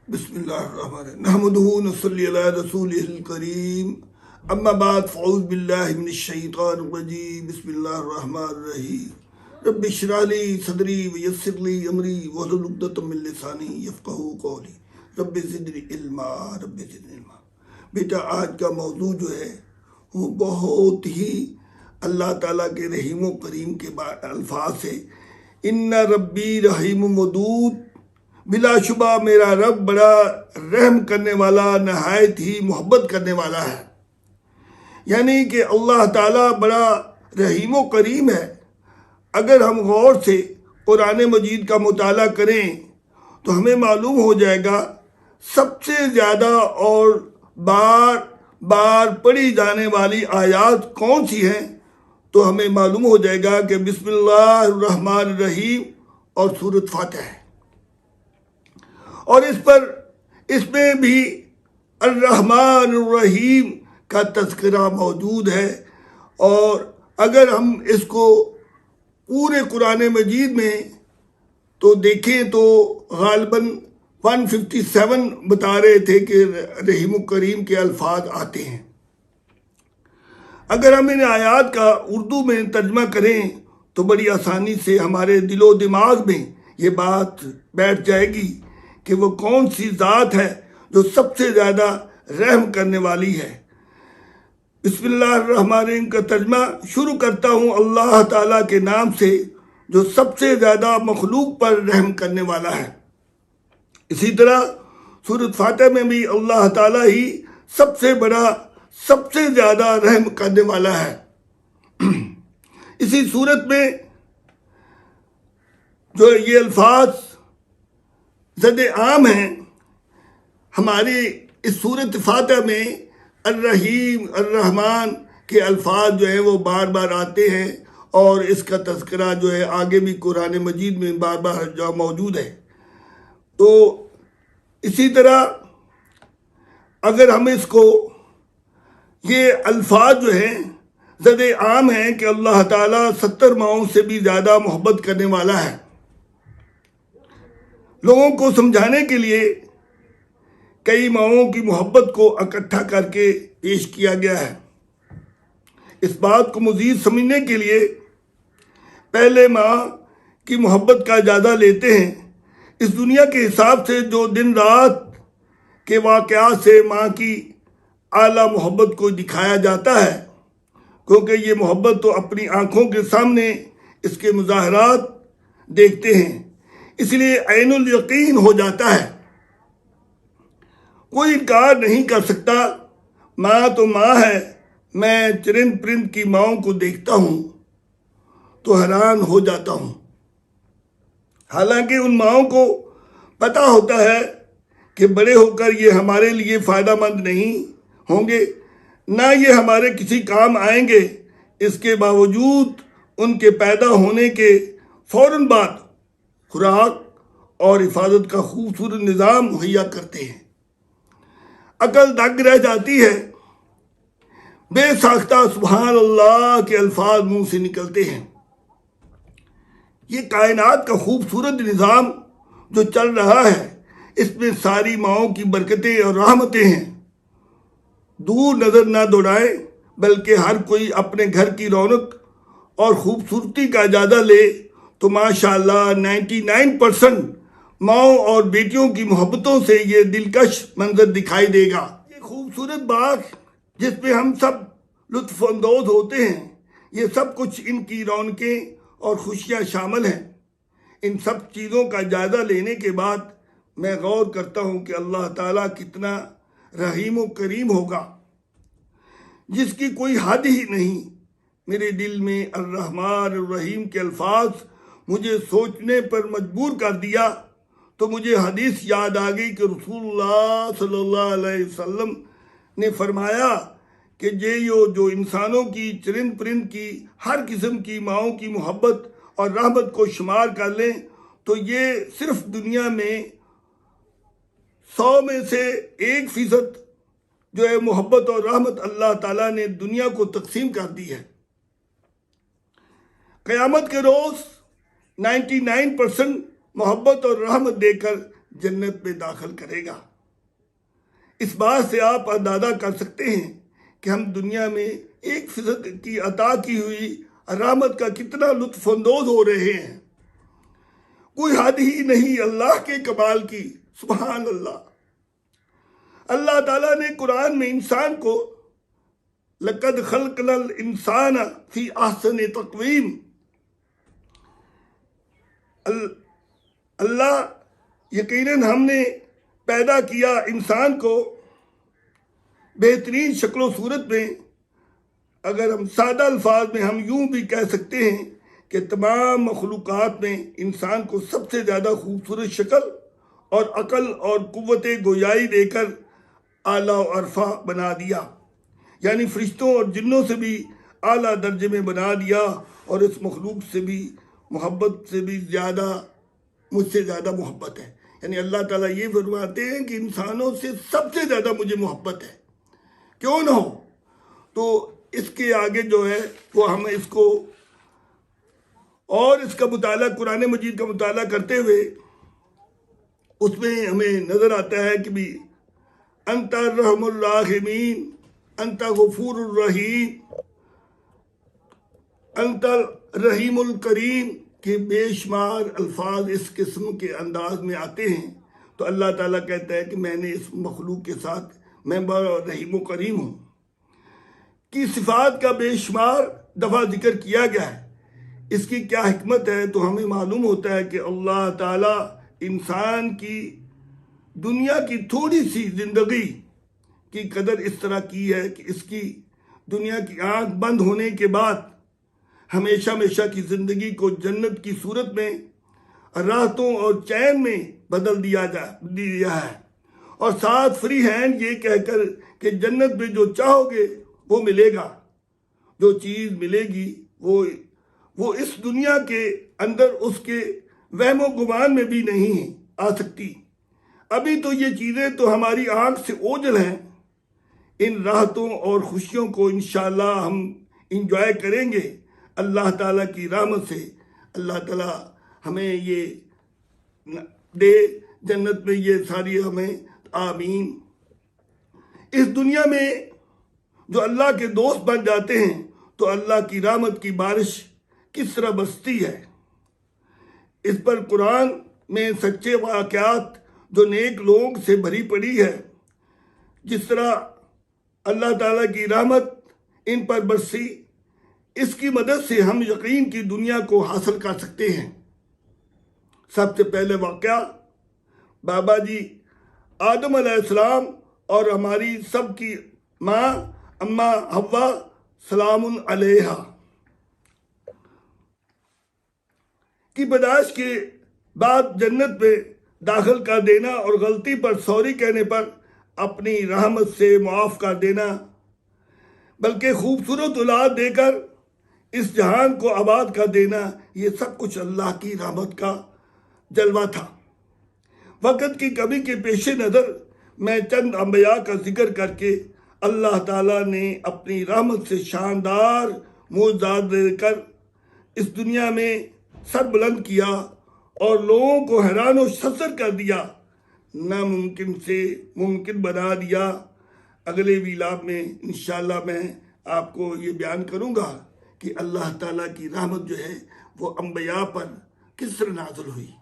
बिस्मिल्लाहिर्रहमानिर्रहीम नहमदुहु व नसल्ली अला रसूलिहिल करीम अम्मा बाद फ़अऊज़ु बिल्लाहि मिनश शैतानिर रजीम बिस्मिल्लाहिर्रहमानिर्रहीम रब्बि इश्रह ली सदरी व यस्सिर ली अमरी वहलुल उक़दतम मिन लिसानी यफ़क़हू क़ौली रब्बि ज़िदनी इल्मा। बेटा, आज का मौजू जो है वो बहुत ही अल्लाह ताला के रहीम व करीम के अल्फाज है। इन्ना रब्बी रहीम वदूद, बिलाशुबा मेरा रब बड़ा रहम करने वाला, नहायत ही मोहब्बत करने वाला है। यानी कि अल्लाह ताला बड़ा रहीम व करीम है। अगर हम गौर से कुरान मजीद का मुताला करें तो हमें मालूम हो जाएगा सबसे ज़्यादा और बार बार पढ़ी जाने वाली आयत कौन सी हैं, तो हमें मालूम हो जाएगा कि बिस्मिल्लाहिर्रहमानिर्रहीम और सूरत फातिहा है। और इसमें भी अर्रहमानिर्रहीम का तज़किरा मौजूद है। और अगर हम इसको पूरे कुरान मजीद में तो देखें तो गालिबन 157 बता रहे थे कि रहीम करीम के अल्फाज आते हैं। अगर हम इन आयात का उर्दू में तर्जमा करें तो बड़ी आसानी से हमारे दिलो दिमाग में ये बात बैठ जाएगी कि वो कौन सी ज़ात है जो सबसे ज़्यादा रहम करने वाली है। बिस्मिल्लाहिर्रहमानिर्रहीम का तर्जमा शुरू करता हूँ अल्लाह ताला के नाम से जो सबसे ज़्यादा मखलूक पर रहम करने वाला है। इसी तरह सूरत फातिहा में भी अल्लाह ताला ही सबसे बड़ा, सबसे ज़्यादा रहम करने वाला है। इसी सूरत में जो ये अल्फाज ज़द आम हैं, हमारी इस सूरत फातिहा में अर्रहीम अर्रहमान के अल्फाज जो हैं वो बार बार आते हैं और इसका तज़किरा जो है आगे भी कुरान मजीद में बार बार जो मौजूद है। तो इसी तरह अगर हम इसको ये अल्फाज जो हैं ज़द आम हैं कि अल्लाह ताला 70 माओं से भी ज़्यादा मोहब्बत करने वाला है। लोगों को समझाने के लिए कई माओं की मोहब्बत को इकट्ठा करके पेश किया गया है। इस बात को मज़ीद समझने के लिए पहले माँ की मोहब्बत का जायज़ा लेते हैं। इस दुनिया के हिसाब से जो दिन रात के वाक़यात से माँ की आला मोहब्बत को दिखाया जाता है, क्योंकि ये मोहब्बत तो अपनी आँखों के सामने इसके मुज़ाहरात देखते हैं, इसलिए ऐनुल यकीन हो जाता है। कोई इनकार नहीं कर सकता, माँ तो माँ है। मैं चरिंद परिंद की माँओं को देखता हूँ तो हैरान हो जाता हूँ। हालांकि उन माँओं को पता होता है कि बड़े होकर ये हमारे लिए फ़ायदेमंद नहीं होंगे, ना ये हमारे किसी काम आएंगे। इसके बावजूद उनके पैदा होने के फ़ौरन बाद खुराक और हिफाजत का खूबसूरत निज़ाम मुहैया करते हैं। अकल दंग रह जाती है। बेसाख्ता सुभान अल्लाह के अल्फाज मुंह से निकलते हैं। ये कायनात का खूबसूरत निज़ाम जो चल रहा है, इसमें सारी माओं की बरकतें और रहमतें हैं। दूर नज़र ना दौड़ाएं, बल्कि हर कोई अपने घर की रौनक और खूबसूरती का जायज़ा ले तो माशाअल्लाह 99% माओं और बेटियों की मोहब्बतों से ये दिलकश मंजर दिखाई देगा। ये खूबसूरत बाग जिसमें हम सब लुत्फ़अंदोज़ होते हैं, ये सब कुछ इनकी रौनकें और खुशियाँ शामिल हैं। इन सब चीज़ों का जायज़ा लेने के बाद मैं गौर करता हूँ कि अल्लाह ताला कितना रहीम व करीम होगा, जिसकी कोई हद ही नहीं। मेरे दिल में अर्रहमान अर्रहीम के अल्फाज मुझे सोचने पर मजबूर कर दिया तो मुझे हदीस याद आ गई कि रसूलुल्लाह सल्लल्लाहु अलैहि वसल्लम ने फरमाया कि जो इंसानों की, चरिंद परिंद की, हर किस्म की माओं की मोहब्बत और रहमत को शुमार कर लें तो ये सिर्फ दुनिया में 100 में से 1% जो है मोहब्बत और रहमत अल्लाह ताला ने दुनिया को तकसीम कर दी है। क़यामत के रोज़ 99% मोहब्बत और रहमत देकर जन्नत में दाखिल करेगा। इस बात से आप अंदाजा कर सकते हैं कि हम दुनिया में 1% की अता की हुई रहमत का कितना लुत्फानंदोज हो रहे हैं। कोई हद ही नहीं अल्लाह के कमाल की। सुभान अल्लाह। अल्लाह ताला ने कुरान में इंसान को लक़द खलक़नल इंसान फी अहसन तक़वीम, अल्लाह यकीनन हमने पैदा किया इंसान को बेहतरीन शक्ल सूरत में। अगर हम सादा अल्फाज में हम यूं भी कह सकते हैं कि तमाम मखलूक़ात में इंसान को सबसे ज़्यादा खूबसूरत शक्ल और अकल और कुव्वत गोयाई देकर आला और अरफा बना दिया, यानी फरिश्तों और जिन्नों से भी आला दर्जे में बना दिया। और इस मखलूक से भी मोहब्बत से भी ज़्यादा मुझसे ज़्यादा मोहब्बत है। यानी अल्लाह ताला ये फरमाते हैं कि इंसानों से सबसे ज़्यादा मुझे मोहब्बत है, क्यों ना हो। तो इसके आगे जो है वो हम इसको और इसका मुताला कुरान मजीद का मुताला करते हुए उसमें हमें नज़र आता है कि भी अंता रहमुर राहिमीन, अंता गफूरुर रहीम, अंता रहीमुल करीम के बेशुमार अल्फाज इस किस्म के अंदाज में आते हैं। तो अल्लाह ताला कहता है कि मैंने इस मखलूक के साथ मैं बड़ा रहीम करीम हूँ की सिफात का बेशुमार दफ़ा जिक्र किया गया है। इसकी क्या हिकमत है, तो हमें मालूम होता है कि अल्लाह ताला इंसान की दुनिया की थोड़ी सी ज़िंदगी की कदर इस तरह की है कि इसकी दुनिया की आंख बंद होने के बाद हमेशा हमेशा की ज़िंदगी को जन्नत की सूरत में राहतों और चैन में बदल दिया है। और साथ फ्री हैंड ये कहकर कि जन्नत में जो चाहोगे वो मिलेगा। जो चीज़ मिलेगी वो इस दुनिया के अंदर उसके वहमो गुमान में भी नहीं आ सकती। अभी तो ये चीज़ें तो हमारी आंख से ओझल हैं। इन राहतों और खुशियों को इंशाअल्लाह हम इंजॉय करेंगे अल्लाह ताला की रहमत से। अल्लाह ताला हमें ये दे जन्नत में ये सारी हमें, आमीन। इस दुनिया में जो अल्लाह के दोस्त बन जाते हैं तो अल्लाह की रहमत की बारिश किस तरह बरसती है, इस पर कुरान में सच्चे वाक़यात जो नेक लोग से भरी पड़ी है। जिस तरह अल्लाह ताला की रहमत इन पर बरसी, इसकी मदद से हम यकीन की दुनिया को हासिल कर सकते हैं। सबसे पहले वाक़या बाबा जी आदम अलैहिस्सलाम और हमारी सबकी माँ अम्मा हव्वा सलामुन अलैहा की पैदाइश के बाद जन्नत में दाखिल कर देना और गलती पर सॉरी कहने पर अपनी रहमत से मुआफ़ कर देना, बल्कि खूबसूरत औलाद देकर इस जहान को आबाद कर देना, ये सब कुछ अल्लाह की रहमत का जलवा था। वक़्त की कमी के पेश नज़र मैं चंद अंबिया का जिक्र करके अल्लाह ताला ने अपनी रहमत से शानदार मोज़ात देकर इस दुनिया में सर बुलंद किया और लोगों को हैरान और ससर कर दिया, नामुमकिन से मुमकिन बना दिया। अगले विलाप में इंशाअल्लाह मैं आपको ये बयान करूँगा कि अल्लाह ताला की रहमत जो है वो अंबिया पर किस तरह नाज़िल हुई।